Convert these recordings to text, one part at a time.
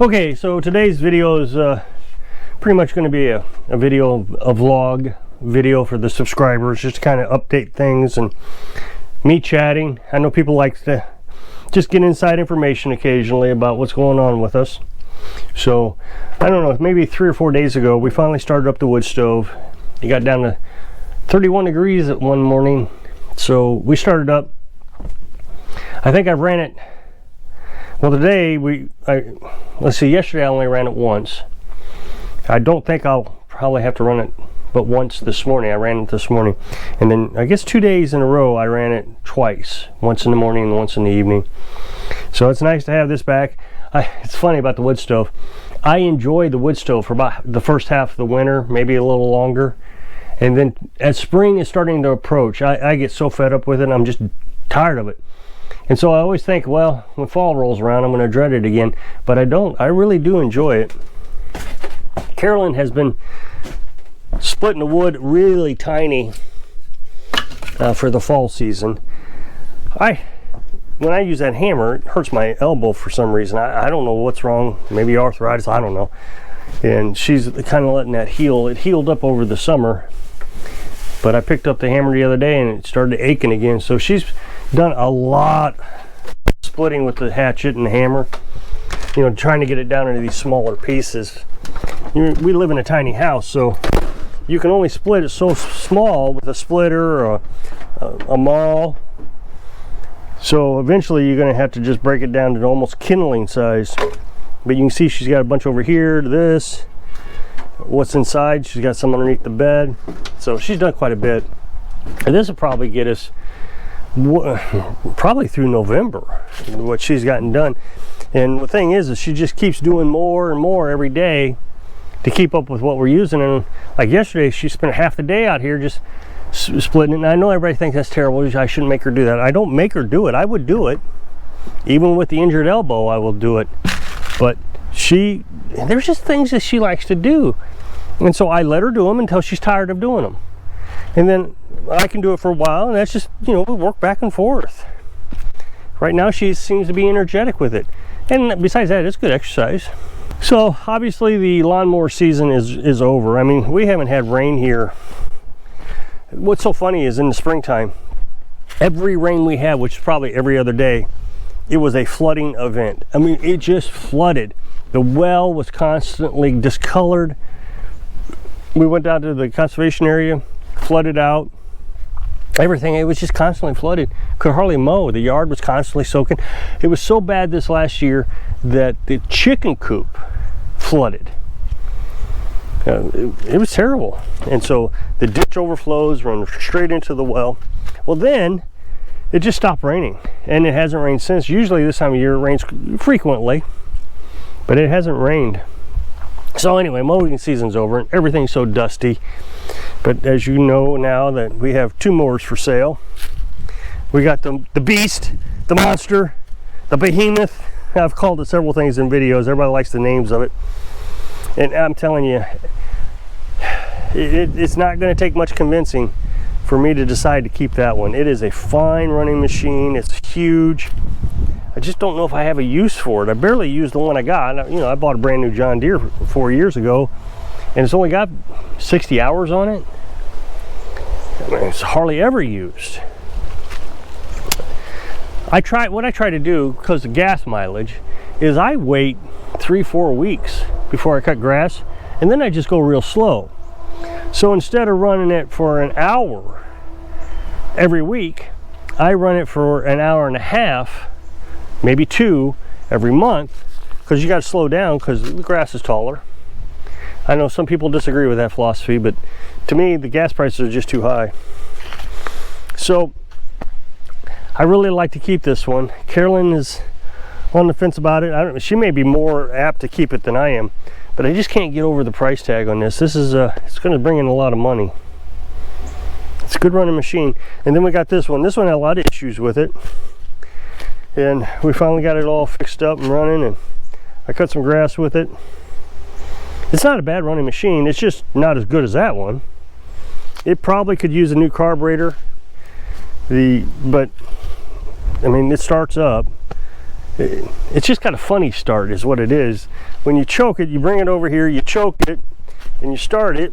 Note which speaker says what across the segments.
Speaker 1: Okay, so today's video is pretty much going to be a video, a vlog video for the subscribers, just to kind of update things and me chatting. I know people like to just get inside information occasionally about what's going on with us. So I don't know, maybe 3 or 4 days ago we finally started up the wood stove. It got down to 31 degrees at one morning, so we started up. I think I ran it, well today let's see, yesterday I only ran it once. I don't think I'll probably have to run it but once this morning. I ran it this morning, and then I guess 2 days in a row I ran it twice, once in the morning and once in the evening. So it's nice to have this back. It's funny about the wood stove. I enjoy the wood stove for about the first half of the winter, maybe a little longer, and then as spring is starting to approach, I get so fed up with it, I'm just tired of it. And so I always think, well, when fall rolls around, I'm going to dread it again. But I don't. I really do enjoy it. Carolyn has been splitting the wood really tiny for the fall season. When I use that hammer, it hurts my elbow for some reason. I don't know what's wrong. Maybe arthritis, I don't know. And she's kind of letting that heal. It healed up over the summer, but I picked up the hammer the other day and it started aching again. So she's done a lot splitting with the hatchet and the hammer, you know, trying to get it down into these smaller pieces. We live in a tiny house, so you can only split it so small with a splitter or a maul. So eventually you're going to have to just break it down to almost kindling size. But you can see she's got a bunch over here to this. What's inside, she's got some underneath the bed. So she's done quite a bit. And this will probably get us probably through November, what she's gotten done. And the thing is she just keeps doing more and more every day to keep up with what we're using. And like yesterday, she spent half the day out here just splitting it. And I know everybody thinks that's terrible. I shouldn't make her do that. I don't make her do it. I would do it. Even with the injured elbow, I will do it. But there's just things that she likes to do. And so I let her do them until she's tired of doing them. And then I can do it for a while, and that's just, you know, we work back and forth. Right now she seems to be energetic with it. And besides that, it's good exercise. So obviously the lawnmower season is over. I mean, we haven't had rain here. What's so funny is in the springtime, every rain we had, which is probably every other day, it was a flooding event. I mean, it just flooded. The well was constantly discolored. We went down to the conservation area, flooded out. Everything, it was just constantly flooded. Could hardly mow. The yard was constantly soaking. It was so bad this last year that the chicken coop flooded. It was terrible. And so the ditch overflows, run straight into the well. Well, then it just stopped raining, and it hasn't rained since. Usually this time of year it rains frequently, but it hasn't rained. So anyway, mowing season's over and everything's so dusty. But as you know now that we have 2 mowers for sale. We got the beast, the monster, the behemoth. I've called it several things in videos. Everybody likes the names of it. And I'm telling you, it's not going to take much convincing for me to decide to keep that one. It is a fine running machine. It's huge. I just don't know if I have a use for it. I barely use the one I got. You know, I bought a brand new John Deere 4 years ago, and it's only got 60 hours on it. I mean, it's hardly ever used. What I try to do, because of gas mileage, is I wait 3-4 weeks before I cut grass, and then I just go real slow. So instead of running it for an hour every week, I run it for an hour and a half, maybe 2 every month, because you got to slow down because the grass is taller. I know some people disagree with that philosophy, but to me the gas prices are just too high. So I really like to keep this one. Carolyn is on the fence about it. She may be more apt to keep it than I am, but I just can't get over the price tag on this. This is it's going to bring in a lot of money. It's a good running machine. And then we got this one. This one had a lot of issues with it, and we finally got it all fixed up and running, and I cut some grass with it. It's not a bad running machine. It's just not as good as that one. It probably could use a new carburetor. But I mean, it starts up. it's just got a funny start is what it is. When you choke it, you bring it over here, you choke it, and you start it,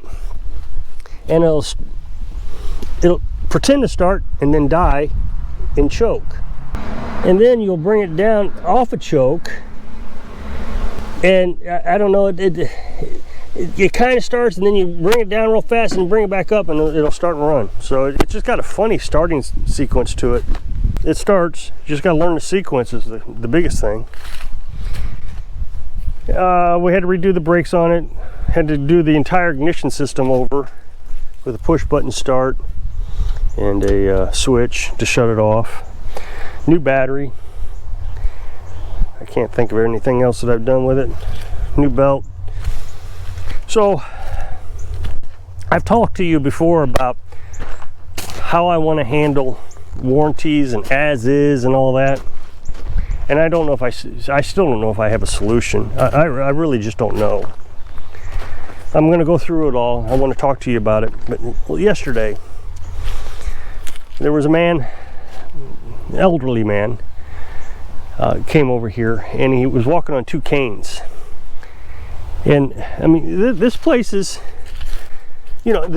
Speaker 1: and it'll pretend to start and then die and choke. And then you'll bring it down off a choke, and I don't know, it kind of starts, and then you bring it down real fast and bring it back up, and it'll start and run. So it's just got a funny starting sequence to it. It starts, you just got to learn the sequence is the biggest thing. We had to redo the brakes on it, had to do the entire ignition system over with a push button start and a switch to shut it off. New battery. I can't think of anything else that I've done with it. New belt. So I've talked to you before about how I want to handle warranties and as is and all that, and I don't know if I still don't know if I have a solution. I really just don't know. I'm going to go through it all. I want to talk to you about it. But well, yesterday there was a man, an elderly man, came over here, and he was walking on 2 canes. And I mean, this place is, you know,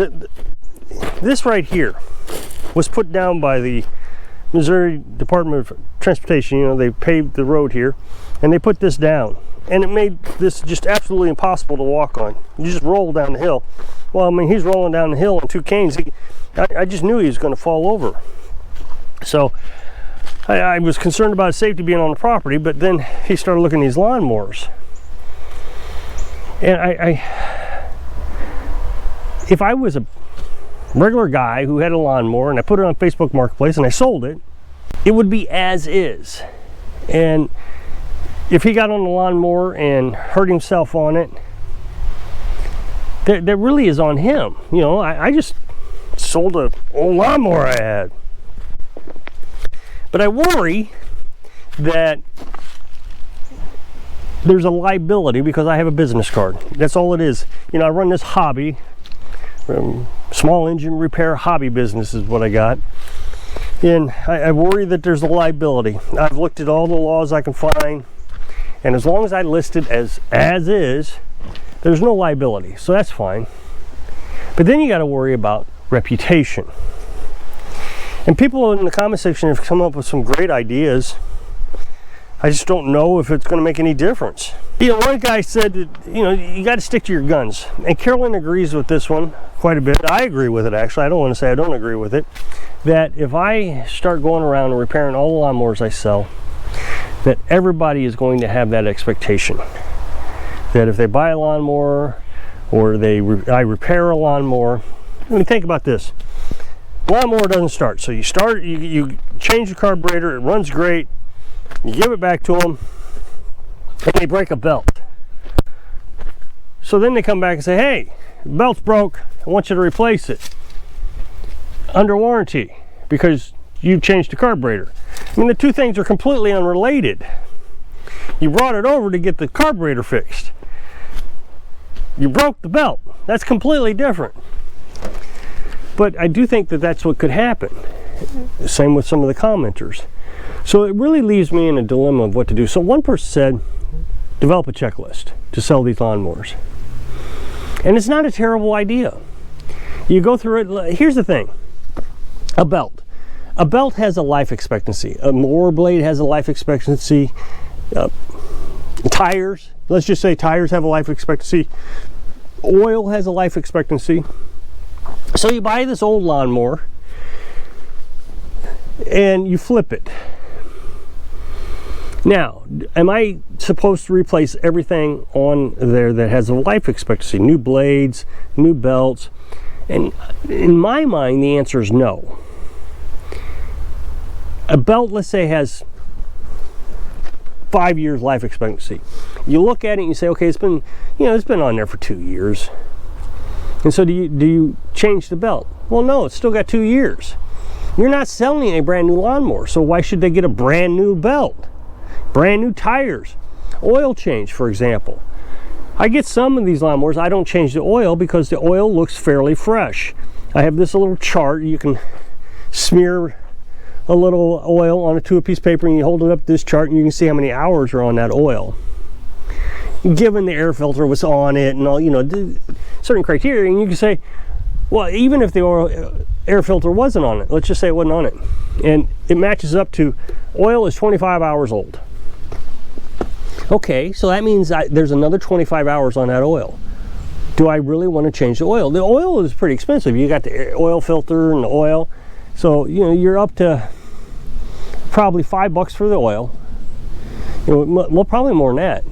Speaker 1: this right here was put down by the Missouri Department of Transportation. You know, they paved the road here, and they put this down, and it made this just absolutely impossible to walk on. You just roll down the hill. Well, I mean, he's rolling down the hill on 2 canes. I just knew he was going to fall over. So I was concerned about his safety being on the property, but then he started looking at these lawnmowers. And if I was a regular guy who had a lawnmower and I put it on Facebook Marketplace and I sold it, it would be as is. And if he got on the lawnmower and hurt himself on it, that really is on him. You know, I just sold an old lawnmower I had. But I worry that there's a liability because I have a business card. That's all it is. You know, I run this hobby, small engine repair hobby business is what I got. And I worry that there's a liability. I've looked at all the laws I can find, and as long as I list it as is, there's no liability, so that's fine. But then you got to worry about reputation. And people in the comment section have come up with some great ideas. I just don't know if it's going to make any difference. You know, one guy said that, you know, you got to stick to your guns. And Carolyn agrees with this one quite a bit. I agree with it, actually. I don't want to say I don't agree with it. That if I start going around and repairing all the lawnmowers I sell, that everybody is going to have that expectation. That if they buy a lawnmower or I repair a lawnmower, I mean, think about this. Lawnmower doesn't start. So you start, you change the carburetor, it runs great. You give it back to them, and they break a belt. So then they come back and say, hey, the belt's broke, I want you to replace it. Under warranty, because you changed the carburetor. I mean, the two things are completely unrelated. You brought it over to get the carburetor fixed. You broke the belt. That's completely different. But I do think that that's what could happen. Same with some of the commenters. So it really leaves me in a dilemma of what to do. So one person said, develop a checklist to sell these lawnmowers. And it's not a terrible idea. You go through it. Here's the thing. A belt. A belt has a life expectancy. A mower blade has a life expectancy. Tires. Let's just say tires have a life expectancy. Oil has a life expectancy. So you buy this old lawnmower and you flip it. Now, am I supposed to replace everything on there that has a life expectancy? New blades, new belts? And in my mind, the answer is no. A belt, let's say, has 5 years life expectancy. You look at it and you say, okay, it's been on there for 2 years. And so do you change the belt? Well, no, it's still got 2 years. You're not selling a brand new lawnmower, so why should they get a brand new belt? Brand new tires, oil change, for example. I get some of these lawnmowers, I don't change the oil because the oil looks fairly fresh. I have this little chart. You can smear a little oil on a piece of paper, and you hold it up to this chart, and you can see how many hours are on that oil. Given the air filter was on it and all, you know, certain criteria, and you can say, well, even if the air filter wasn't on it, let's just say it wasn't on it, and it matches up to oil is 25 hours old. Okay, so that means there's another 25 hours on that oil. Do I really want to change the oil? The oil is pretty expensive. You got the oil filter and the oil, so you know you're up to probably $5 for the oil. You know, well, probably more than that.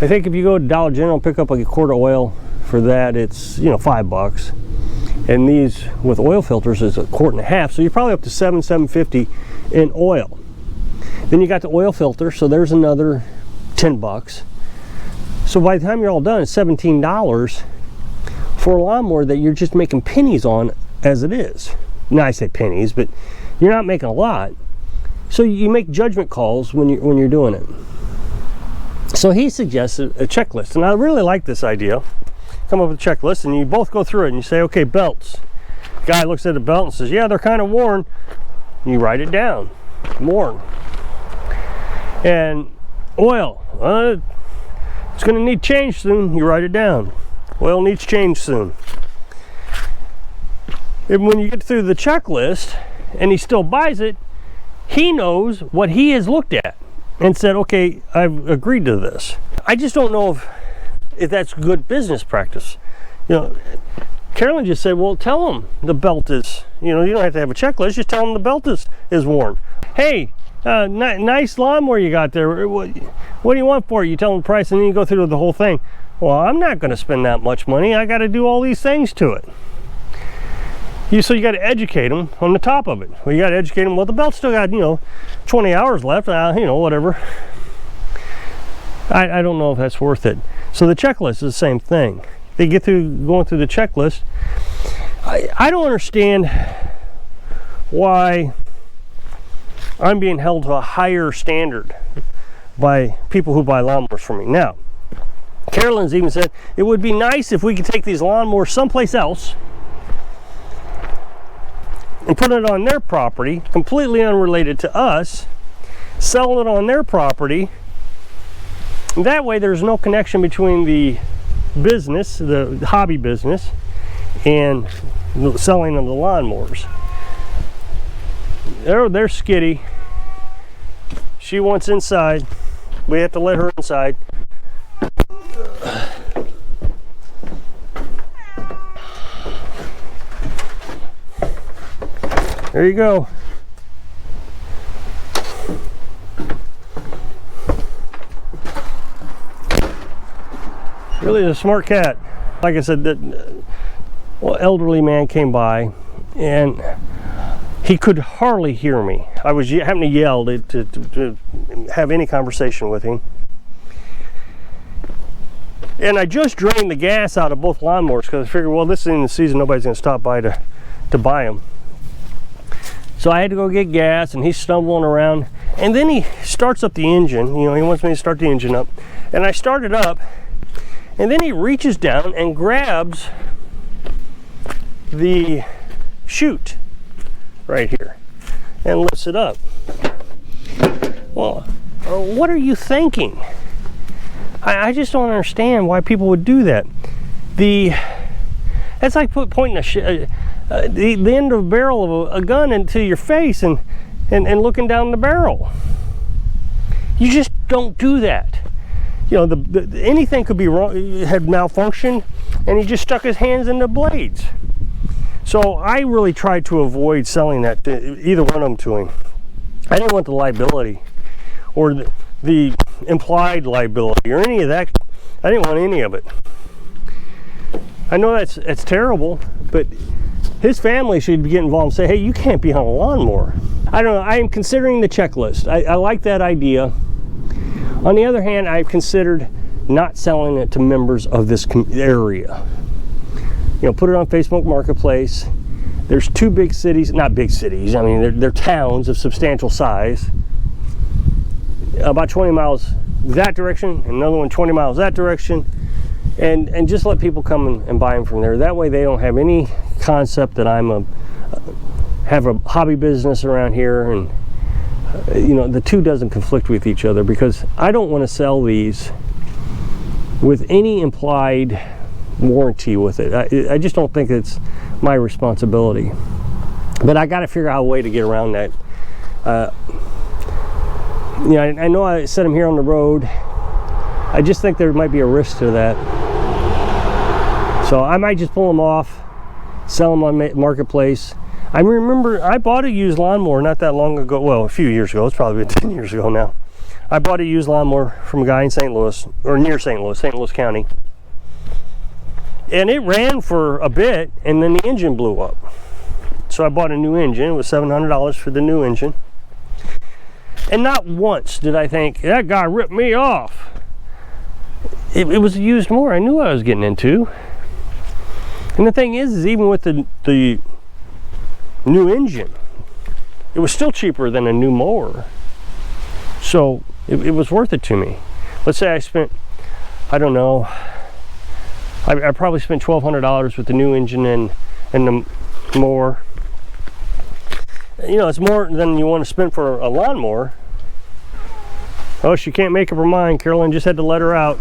Speaker 1: I think if you go to Dollar General and pick up like a quart of oil for that, it's, you know, $5. And these with oil filters is a quart and a half, so you're probably up to $7.50 in oil. Then you got the oil filter, so there's another $10. So by the time you're all done, it's $17 for a lawnmower that you're just making pennies on as it is. Now I say pennies, but you're not making a lot. So you make judgment calls when you're doing it. So he suggested a checklist, and I really like this idea. Come up with a checklist, and you both go through it, and you say, okay, belts. The guy looks at the belt and says, yeah, they're kind of worn. You write it down, worn. And oil, it's going to need change soon. You write it down. Oil needs change soon. And when you get through the checklist, and he still buys it, he knows what he has looked at and said, okay, I've agreed to this. I just don't know if that's good business practice. You know, Carolyn just said, well, tell him the belt is, you know, you don't have to have a checklist, just tell him the belt is worn. Hey, nice lawnmower you got there. What do you want for it? You tell him the price, and then you go through the whole thing. Well, I'm not going to spend that much money. I got to do all these things to it. So you got to educate them on the top of it. Well, you got to educate them. Well, the belt's still got, you know, 20 hours left. You know, whatever. I don't know if that's worth it. So the checklist is the same thing. They get through going through the checklist. I don't understand why I'm being held to a higher standard by people who buy lawnmowers from me. Now, Carolyn's even said it would be nice if we could take these lawnmowers someplace else and put it on their property, completely unrelated to us, sell it on their property. And that way there's no connection between the business, the hobby business, and the selling of the lawnmowers. They're skitty. She wants inside. We have to let her inside. There you go. Really a smart cat. Like I said, that elderly man came by, and he could hardly hear me. I was having to yell to have any conversation with him. And I just drained the gas out of both lawnmowers because I figured, well, this is in the season, nobody's going to stop by to buy them. So I had to go get gas, and he's stumbling around. And then he starts up the engine. You know, he wants me to start the engine up. And I start it up, and then he reaches down and grabs the chute right here and lifts it up. Well, what are you thinking? I just don't understand why people would do that. That's like pointing the end of a barrel of a gun into your face and looking down the barrel. You just don't do that. You know, anything could be wrong. It had malfunctioned, and he just stuck his hands in the blades. So I really tried to avoid selling that to either one of them to him. I didn't want the liability or the implied liability or any of that. I didn't want any of it. I know that's terrible, but his family should get involved and say, hey, you can't be on a lawnmower. I don't know. I am considering the checklist. I like that idea. On the other hand, I've considered not selling it to members of this area. You know, put it on Facebook Marketplace. There's two big cities, not big cities, I mean, they're towns of substantial size. About 20 miles that direction, another one 20 miles that direction. And just let people come and buy them from there. That way they don't have any concept that I'm have a hobby business around here, and you know, the two doesn't conflict with each other, because I don't want to sell these with any implied warranty with it. I just don't think it's my responsibility. But I got to figure out a way to get around that. Yeah, I know I set them here on the road. I just think there might be a risk to that. So I might just pull them off, sell them on Marketplace. I remember I bought a used lawnmower not that long ago. Well, a few years ago. It's probably been 10 years ago now. I bought a used lawnmower from a guy in St. Louis, or near St. Louis County. And it ran for a bit, and then the engine blew up. So I bought a new engine. It was $700 for the new engine. And not once did I think, that guy ripped me off. It was a used mower. I knew what I was getting into. And the thing is even with the new engine, it was still cheaper than a new mower. So it was worth it to me. Let's say I spent, I don't know, I probably spent $1,200 with the new engine and the mower. You know, it's more than you want to spend for a lawnmower. Oh, she can't make up her mind. Carolyn just had to let her out.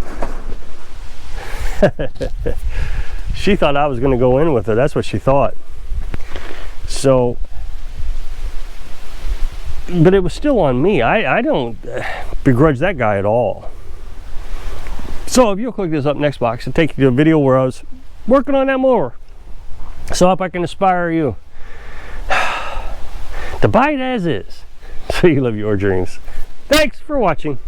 Speaker 1: She thought I was going to go in with her. That's what she thought. So, but it was still on me. I don't begrudge that guy at all. So if you'll click this up next box, it'll take you to a video where I was working on that mower. So I hope I can inspire you to buy it as is, so you live your dreams. Thanks for watching.